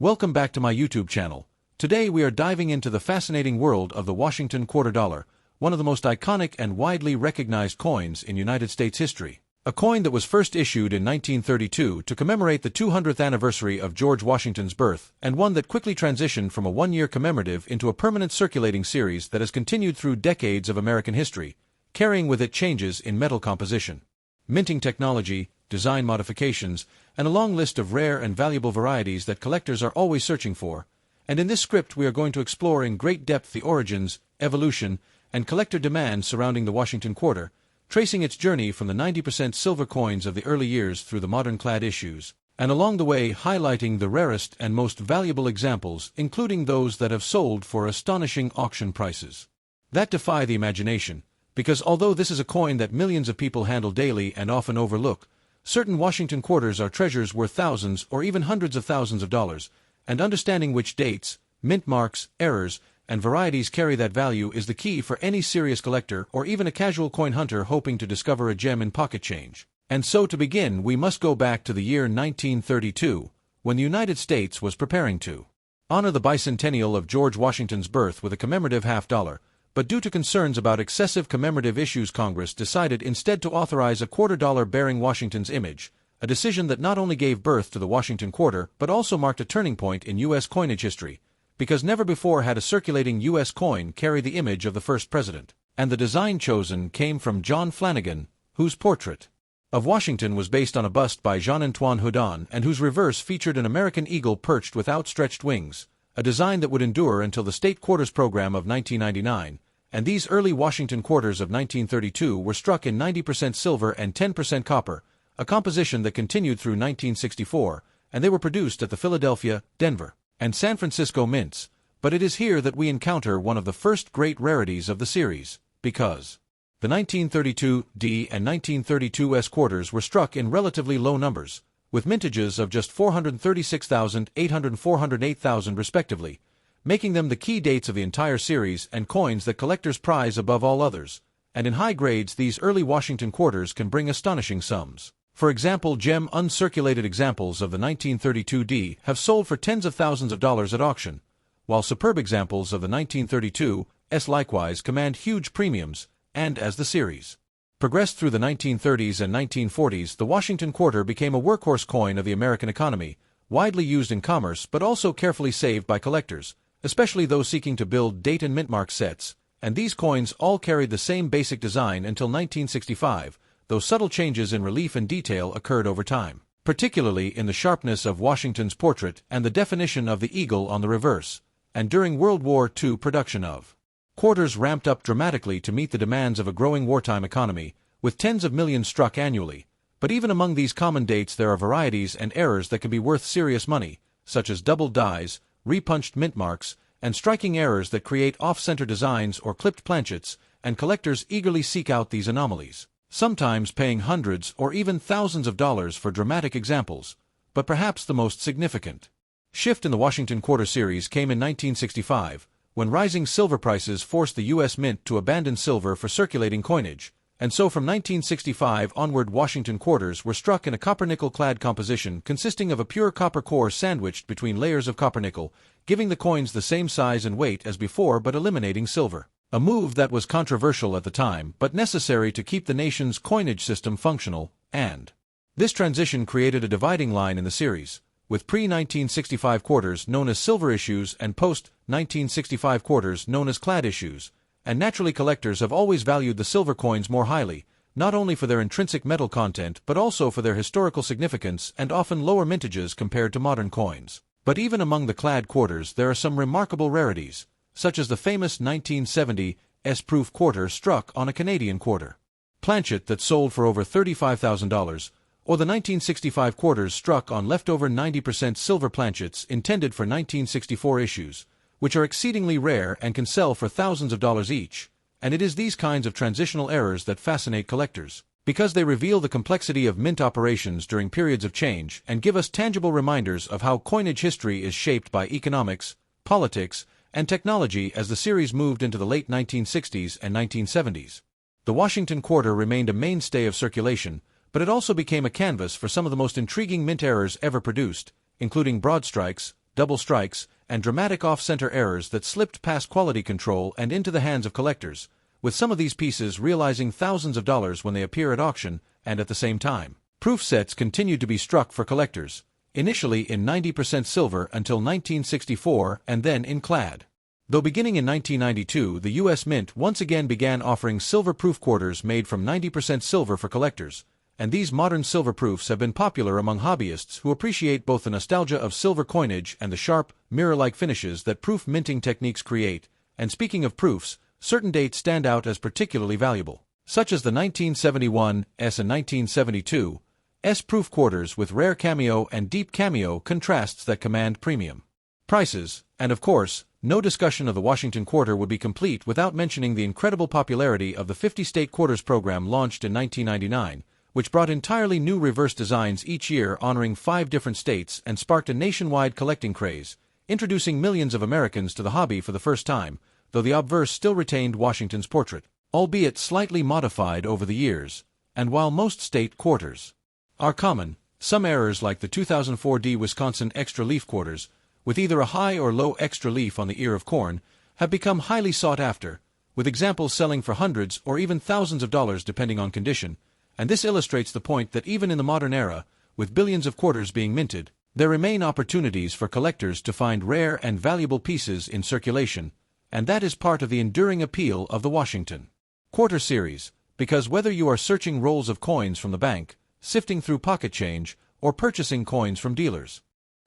Welcome back to my YouTube channel. Today we are diving into the fascinating world of the Washington quarter dollar, one of the most iconic and widely recognized coins in United States history. A coin that was first issued in 1932 to commemorate the 200th anniversary of George Washington's birth, and one that quickly transitioned from a one-year commemorative into a permanent circulating series that has continued through decades of American history, carrying with it changes in metal composition, minting technology, design modifications, and a long list of rare and valuable varieties that collectors are always searching for. And in this script we are going to explore in great depth the origins, evolution, and collector demand surrounding the Washington quarter, tracing its journey from the 90% silver coins of the early years through the modern clad issues, and along the way highlighting the rarest and most valuable examples, including those that have sold for astonishing auction prices that defy the imagination, because although this is a coin that millions of people handle daily and often overlook, certain Washington quarters are treasures worth thousands or even hundreds of thousands of dollars, and understanding which dates, mint marks, errors, and varieties carry that value is the key for any serious collector or even a casual coin hunter hoping to discover a gem in pocket change. And so to begin, we must go back to the year 1932, when the United States was preparing to honor the bicentennial of George Washington's birth with a commemorative $50, but due to concerns about excessive commemorative issues, Congress decided instead to authorize a quarter dollar bearing Washington's image, a decision that not only gave birth to the Washington quarter but also marked a turning point in U.S. coinage history, because never before had a circulating U.S. coin carry the image of the first president. And the design chosen came from John Flanagan, whose portrait of Washington was based on a bust by Jean-Antoine Houdon and whose reverse featured an American eagle perched with outstretched wings, a design that would endure until the State Quarters program of 1999, and these early Washington quarters of 1932 were struck in 90% silver and 10% copper, a composition that continued through 1964, and they were produced at the Philadelphia, Denver, and San Francisco mints. But it is here that we encounter one of the first great rarities of the series, because the 1932D and 1932S quarters were struck in relatively low numbers, with mintages of just 436,000, 800 and 408,000 respectively, making them the key dates of the entire series and coins that collectors prize above all others. And in high grades, these early Washington quarters can bring astonishing sums. For example, gem uncirculated examples of the 1932D have sold for tens of thousands of dollars at auction, while superb examples of the 1932S likewise command huge premiums. And as the series progressed through the 1930s and 1940s, the Washington quarter became a workhorse coin of the American economy, widely used in commerce but also carefully saved by collectors, especially those seeking to build date and mint mark sets. And these coins all carried the same basic design until 1965, though subtle changes in relief and detail occurred over time, particularly in the sharpness of Washington's portrait and the definition of the eagle on the reverse. And during World War II, production of quarters ramped up dramatically to meet the demands of a growing wartime economy, with tens of millions struck annually. But even among these common dates there are varieties and errors that can be worth serious money, such as double dies, repunched mint marks, and striking errors that create off-center designs or clipped planchets, and collectors eagerly seek out these anomalies, sometimes paying hundreds or even thousands of dollars for dramatic examples. But perhaps the most significant shift in the Washington quarter series came in 1965, when rising silver prices forced the U.S. Mint to abandon silver for circulating coinage. And so from 1965 onward, Washington quarters were struck in a copper-nickel-clad composition consisting of a pure copper core sandwiched between layers of copper-nickel, giving the coins the same size and weight as before but eliminating silver. A move that was controversial at the time but necessary to keep the nation's coinage system functional, and this transition created a dividing line in the series, with pre-1965 quarters known as silver issues and post-1965 quarters known as clad issues. And naturally, collectors have always valued the silver coins more highly, not only for their intrinsic metal content but also for their historical significance and often lower mintages compared to modern coins. But even among the clad quarters there are some remarkable rarities, such as the famous 1970 S-proof quarter struck on a Canadian quarter planchet that sold for over $35,000, or the 1965 quarters struck on leftover 90% silver planchets intended for 1964 issues, which are exceedingly rare and can sell for thousands of dollars each. And it is these kinds of transitional errors that fascinate collectors, because they reveal the complexity of mint operations during periods of change and give us tangible reminders of how coinage history is shaped by economics, politics, and technology. As the series moved into the late 1960s and 1970s, the Washington quarter remained a mainstay of circulation, but it also became a canvas for some of the most intriguing mint errors ever produced, including broad strikes, double strikes, and dramatic off-center errors that slipped past quality control and into the hands of collectors, with some of these pieces realizing thousands of dollars when they appear at auction, and at the same time. Proof sets continued to be struck for collectors, initially in 90% silver until 1964 and then in clad. Though beginning in 1992, the U.S. Mint once again began offering silver-proof quarters made from 90% silver for collectors, and these modern silver proofs have been popular among hobbyists who appreciate both the nostalgia of silver coinage and the sharp, mirror-like finishes that proof minting techniques create. And speaking of proofs, certain dates stand out as particularly valuable, such as the 1971 S and 1972 S proof quarters with rare cameo and deep cameo contrasts that command premium prices, and of course, no discussion of the Washington Quarter would be complete without mentioning the incredible popularity of the 50-state quarters program launched in 1999, which brought entirely new reverse designs each year honoring 5 different states and sparked a nationwide collecting craze, introducing millions of Americans to the hobby for the first time, though the obverse still retained Washington's portrait, albeit slightly modified over the years. And while most state quarters are common, some errors like the 2004 D Wisconsin extra leaf quarters, with either a high or low extra leaf on the ear of corn, have become highly sought after, with examples selling for hundreds or even thousands of dollars depending on condition, and this illustrates the point that even in the modern era, with billions of quarters being minted, there remain opportunities for collectors to find rare and valuable pieces in circulation, and that is part of the enduring appeal of the Washington Quarter series, because whether you are searching rolls of coins from the bank, sifting through pocket change, or purchasing coins from dealers,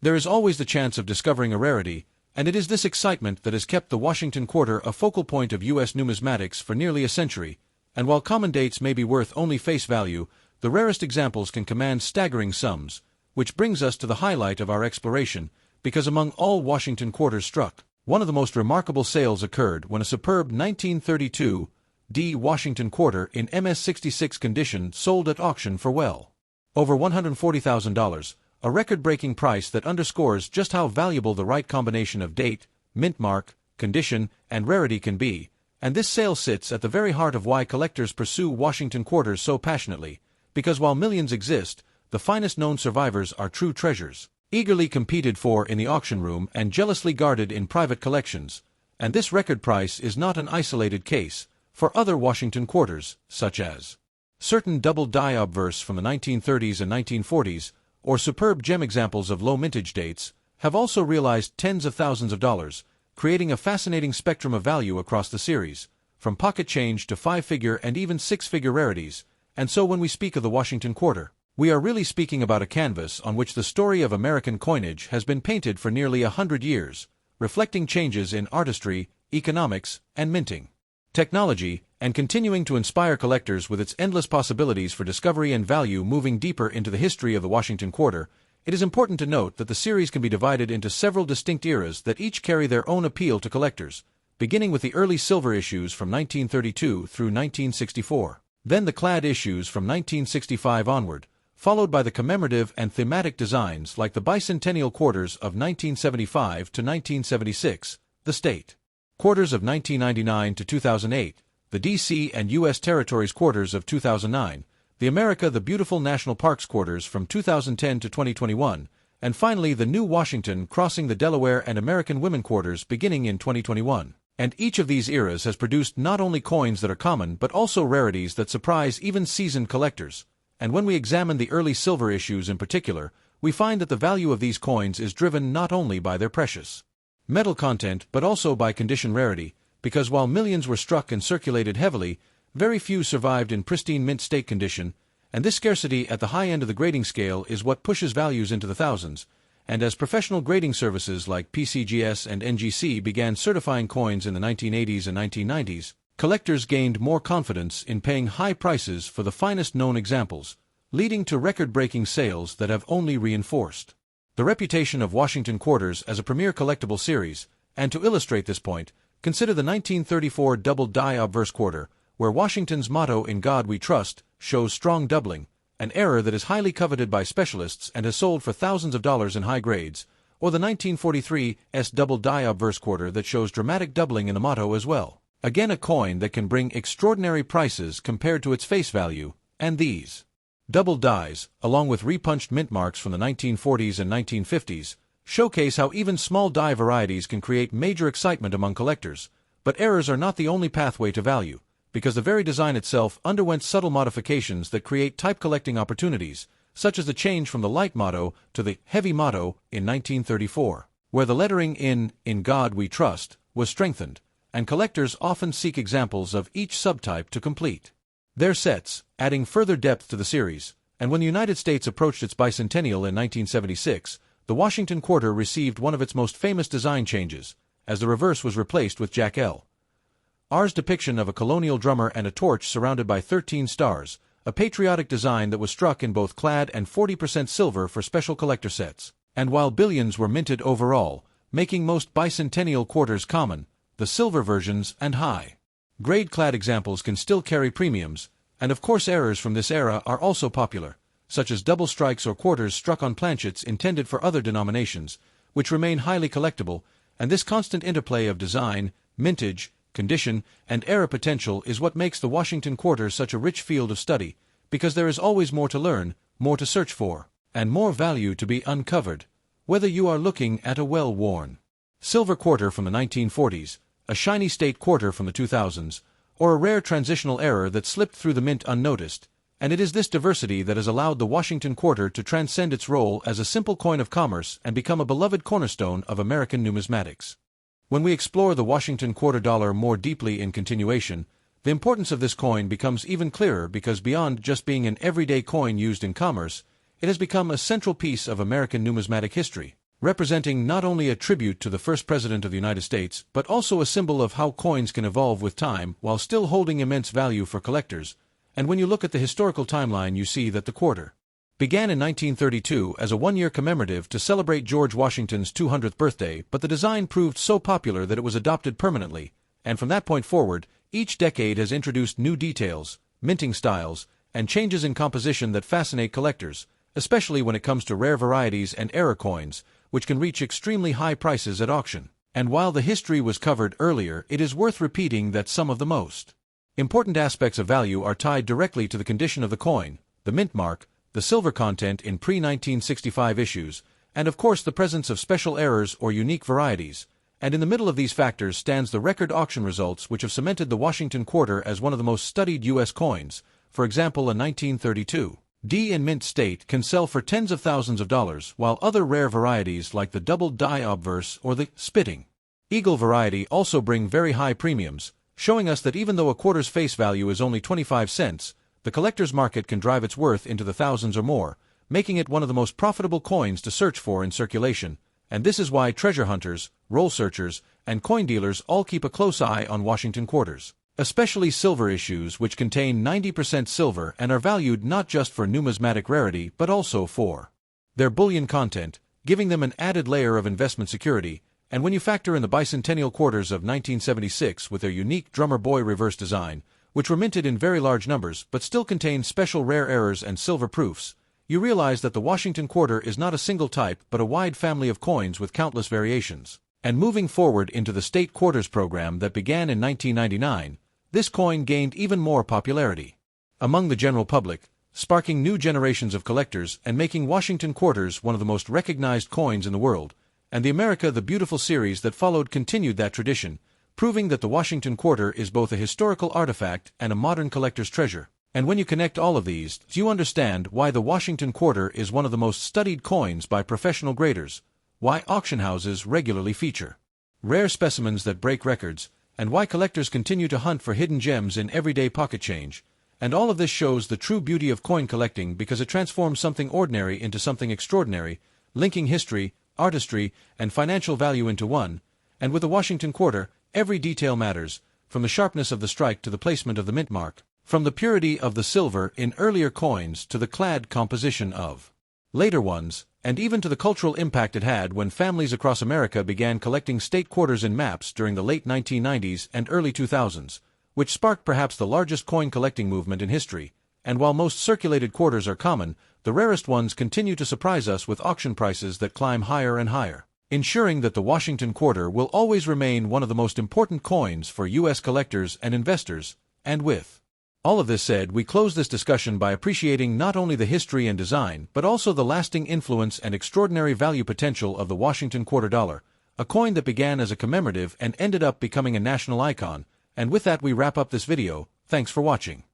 there is always the chance of discovering a rarity, and it is this excitement that has kept the Washington Quarter a focal point of U.S. numismatics for nearly a century, and while common dates may be worth only face value, the rarest examples can command staggering sums, which brings us to the highlight of our exploration, because among all Washington Quarters struck, one of the most remarkable sales occurred when a superb 1932 D Washington Quarter in MS-66 condition sold at auction for well over $140,000, a record-breaking price that underscores just how valuable the right combination of date, mint mark, condition, and rarity can be, and this sale sits at the very heart of why collectors pursue Washington Quarters so passionately, because while millions exist, the finest known survivors are true treasures, eagerly competed for in the auction room and jealously guarded in private collections, and this record price is not an isolated case. For other Washington Quarters, such as certain double die obverse from the 1930s and 1940s, or superb gem examples of low mintage dates, have also realized tens of thousands of dollars, creating a fascinating spectrum of value across the series, from pocket change to 5-figure and even 6-figure rarities. And so when we speak of the Washington Quarter, we are really speaking about a canvas on which the story of American coinage has been painted for nearly 100 years, reflecting changes in artistry, economics, and minting technology, and continuing to inspire collectors with its endless possibilities for discovery and value. Moving deeper into the history of the Washington Quarter, it is important to note that the series can be divided into several distinct eras that each carry their own appeal to collectors, beginning with the early silver issues from 1932 through 1964, then the clad issues from 1965 onward, followed by the commemorative and thematic designs like the bicentennial quarters of 1975 to 1976, the state quarters of 1999 to 2008, the D.C. and U.S. Territories quarters of 2009, the America the Beautiful National Parks quarters from 2010 to 2021, and finally the new Washington crossing the Delaware and American Women quarters beginning in 2021. And each of these eras has produced not only coins that are common but also rarities that surprise even seasoned collectors. And when we examine the early silver issues in particular, we find that the value of these coins is driven not only by their precious metal content but also by condition rarity, because while millions were struck and circulated heavily, very few survived in pristine mint state condition, and this scarcity at the high end of the grading scale is what pushes values into the thousands. And as professional grading services like PCGS and NGC began certifying coins in the 1980s and 1990s, collectors gained more confidence in paying high prices for the finest known examples, leading to record-breaking sales that have only reinforced the reputation of Washington Quarters as a premier collectible series. And to illustrate this point, consider the 1934 double die obverse quarter, where Washington's motto "In God We Trust" shows strong doubling, an error that is highly coveted by specialists and has sold for thousands of dollars in high grades, or the 1943 S double die obverse quarter that shows dramatic doubling in the motto as well. Again, a coin that can bring extraordinary prices compared to its face value, and these double dies, along with repunched mint marks from the 1940s and 1950s, showcase how even small die varieties can create major excitement among collectors. But errors are not the only pathway to value, because the very design itself underwent subtle modifications that create type collecting opportunities, such as the change from the light motto to the heavy motto in 1934, where the lettering "In God We Trust" was strengthened, and collectors often seek examples of each subtype to complete their sets, adding further depth to the series. And when the United States approached its bicentennial in 1976, the Washington Quarter received one of its most famous design changes, as the reverse was replaced with Jack L. R's depiction of a colonial drummer and a torch surrounded by 13 stars, a patriotic design that was struck in both clad and 40% silver for special collector sets. And while billions were minted overall, making most bicentennial quarters common, the silver versions and high-grade clad examples can still carry premiums, and of course errors from this era are also popular, such as double strikes or quarters struck on planchets intended for other denominations, which remain highly collectible, and this constant interplay of design, mintage, condition, and era potential is what makes the Washington Quarter such a rich field of study, because there is always more to learn, more to search for, and more value to be uncovered, whether you are looking at a well-worn silver quarter from the 1940s, a shiny state quarter from the 2000s, or a rare transitional error that slipped through the mint unnoticed. And it is this diversity that has allowed the Washington Quarter to transcend its role as a simple coin of commerce and become a beloved cornerstone of American numismatics. When we explore the Washington Quarter dollar more deeply in continuation, the importance of this coin becomes even clearer because beyond just being an everyday coin used in commerce, it has become a central piece of American numismatic history, representing not only a tribute to the first president of the United States, but also a symbol of how coins can evolve with time while still holding immense value for collectors. And when you look at the historical timeline, you see that the quarter began in 1932 as a one-year commemorative to celebrate George Washington's 200th birthday, but the design proved so popular that it was adopted permanently, and from that point forward, each decade has introduced new details, minting styles, and changes in composition that fascinate collectors, especially when it comes to rare varieties and error coins, which can reach extremely high prices at auction. And while the history was covered earlier, it is worth repeating that some of the most important aspects of value are tied directly to the condition of the coin, the mint mark, the silver content in pre-1965 issues, and of course the presence of special errors or unique varieties. And in the middle of these factors stands the record auction results which have cemented the Washington Quarter as one of the most studied U.S. coins. For example, a 1932 D in mint state can sell for tens of thousands of dollars, while other rare varieties like the double die obverse or the spitting eagle variety also bring very high premiums, showing us that even though a quarter's face value is only 25 cents, the collector's market can drive its worth into the thousands or more, making it one of the most profitable coins to search for in circulation. And this is why treasure hunters, roll searchers, and coin dealers all keep a close eye on Washington Quarters, especially silver issues which contain 90% silver and are valued not just for numismatic rarity but also for their bullion content, giving them an added layer of investment security. And when you factor in the bicentennial quarters of 1976 with their unique drummer boy reverse design, which were minted in very large numbers but still contain special rare errors and silver proofs, you realize that the Washington Quarter is not a single type but a wide family of coins with countless variations. And moving forward into the state quarters program that began in 1999, this coin gained even more popularity among the general public, sparking new generations of collectors and making Washington Quarters one of the most recognized coins in the world. And the America the Beautiful series that followed continued that tradition, proving that the Washington Quarter is both a historical artifact and a modern collector's treasure. And when you connect all of these, you understand why the Washington Quarter is one of the most studied coins by professional graders, why auction houses regularly feature rare specimens that break records, and why collectors continue to hunt for hidden gems in everyday pocket change. And all of this shows the true beauty of coin collecting because it transforms something ordinary into something extraordinary, linking history, artistry, and financial value into one. And with the Washington Quarter, every detail matters, from the sharpness of the strike to the placement of the mint mark, from the purity of the silver in earlier coins to the clad composition of later ones, and even to the cultural impact it had when families across America began collecting state quarters in maps during the late 1990s and early 2000s, which sparked perhaps the largest coin collecting movement in history. And while most circulated quarters are common, the rarest ones continue to surprise us with auction prices that climb higher and higher, ensuring that the Washington Quarter will always remain one of the most important coins for U.S. collectors and investors. And with All of this said, we close this discussion by appreciating not only the history and design, but also the lasting influence and extraordinary value potential of the Washington quarter dollar, a coin that began as a commemorative and ended up becoming a national icon. And with that we wrap up this video. Thanks for watching.